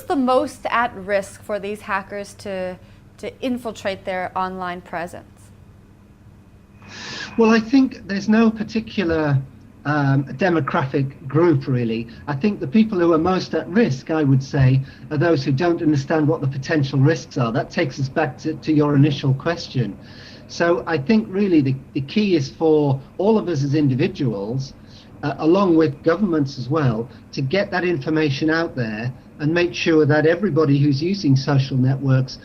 the most at risk for these hackers to infiltrate their online presence? Well, I think there's no particular demographic group, really. I think the people who are most at risk, I would say, are those who don't understand what the potential risks are. That takes us back to your initial question. So I think really the key is for all of us as individuals, along with governments as well, to get that information out there and make sure that everybody who's using social networks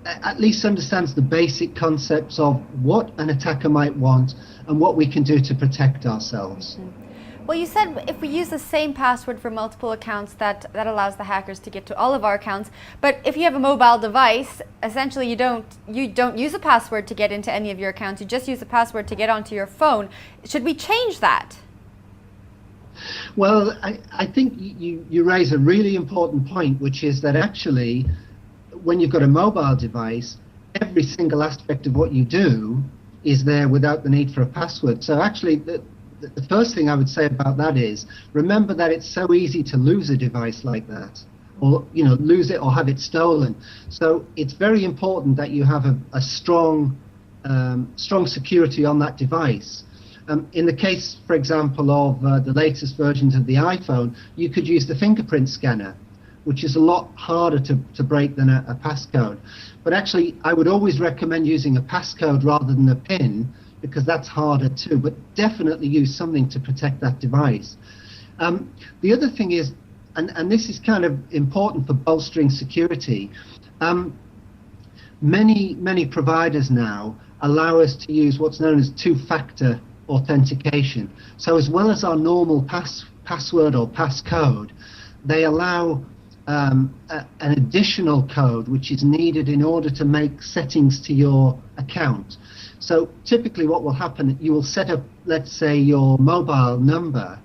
at least understands the basic concepts of what an attacker might want and what we can do to protect ourselves. Well, you said if we use the same password for multiple accounts, that allows the hackers to get to all of our accounts. But if you have a mobile device, essentially you don't use a password to get into any of your accounts. You just use a password to get onto your phone. Should we change that? Well, I think you raise a really important point, which is that actually, when you've got a mobile device, every single aspect of what you do is there without the need for a password. So actually, the first thing I would say about that is, remember that it's so easy to lose a device like that, or lose it or have it stolen. So it's very important that you have a strong security on that device. In the case, for example, of the latest versions of the iPhone, you could use the fingerprint scanner, which is a lot harder to break than a passcode. But actually, I would always recommend using a passcode rather than a PIN, because that's harder too, but definitely use something to protect that device. The other thing is, and this is kind of important for bolstering security, many providers now allow us to use what's known as two-factor authentication. So as well as our normal password or passcode, they allow an additional code which is needed in order to make settings to your account. So typically what will happen, you will set up, let's say, your mobile number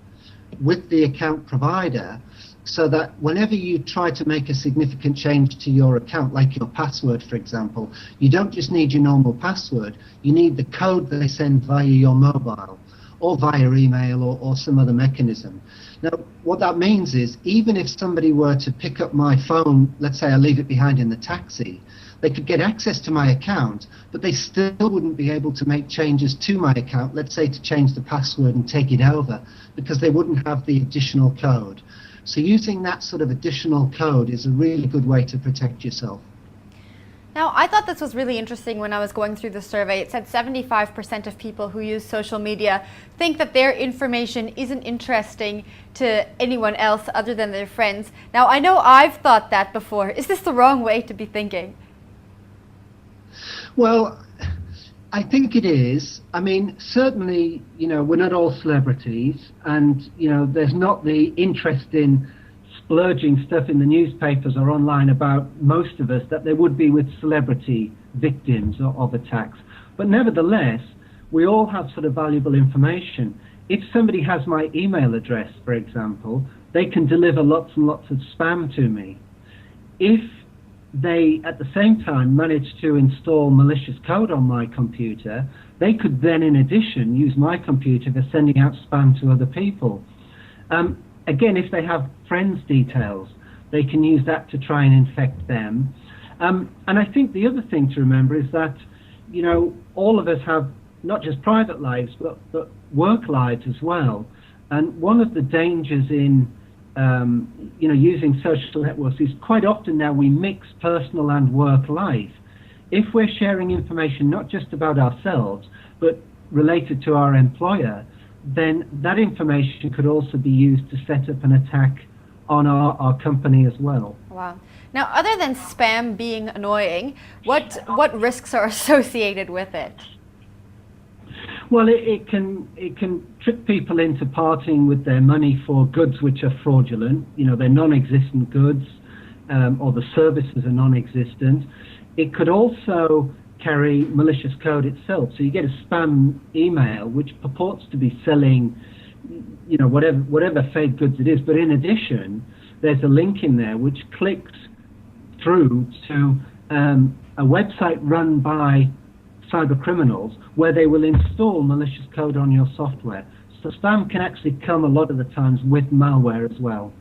with the account provider, so that whenever you try to make a significant change to your account, like your password, for example, you don't just need your normal password, you need the code that they send via your mobile or via email or some other mechanism. Now, what that means is, even if somebody were to pick up my phone, let's say I leave it behind in the taxi, they could get access to my account, but they still wouldn't be able to make changes to my account, let's say to change the password and take it over, because they wouldn't have the additional code. So using that sort of additional code is a really good way to protect yourself. Now, I thought this was really interesting when I was going through the survey. It said 75% of people who use social media think that their information isn't interesting to anyone else other than their friends. Now, I know I've thought that before. Is this the wrong way to be thinking? Well, I think it is. I mean, certainly, we're not all celebrities, and, there's not the interest in splurging stuff in the newspapers or online about most of us that there would be with celebrity victims of attacks. But nevertheless, we all have sort of valuable information. If somebody has my email address, for example, they can deliver lots and lots of spam to me. If they, at the same time, manage to install malicious code on my computer, they could then, in addition, use my computer for sending out spam to other people. Again, if they have friends' details, they can use that to try and infect them. And I think the other thing to remember is that, all of us have not just private lives, but work lives as well. And one of the dangers in using social networks is quite often now we mix personal and work life. If we're sharing information not just about ourselves, but related to our employer, then that information could also be used to set up an attack on our company as well. Wow. Now, other than spam being annoying, what risks are associated with it? Well, it can trick people into parting with their money for goods which are fraudulent. They're non-existent goods, or the services are non-existent. It could also carry malicious code itself. So you get a spam email which purports to be selling, whatever fake goods it is. But in addition, there's a link in there which clicks through to a website run by cyber criminals where they will install malicious code on your software. So spam can actually come a lot of the times with malware as well.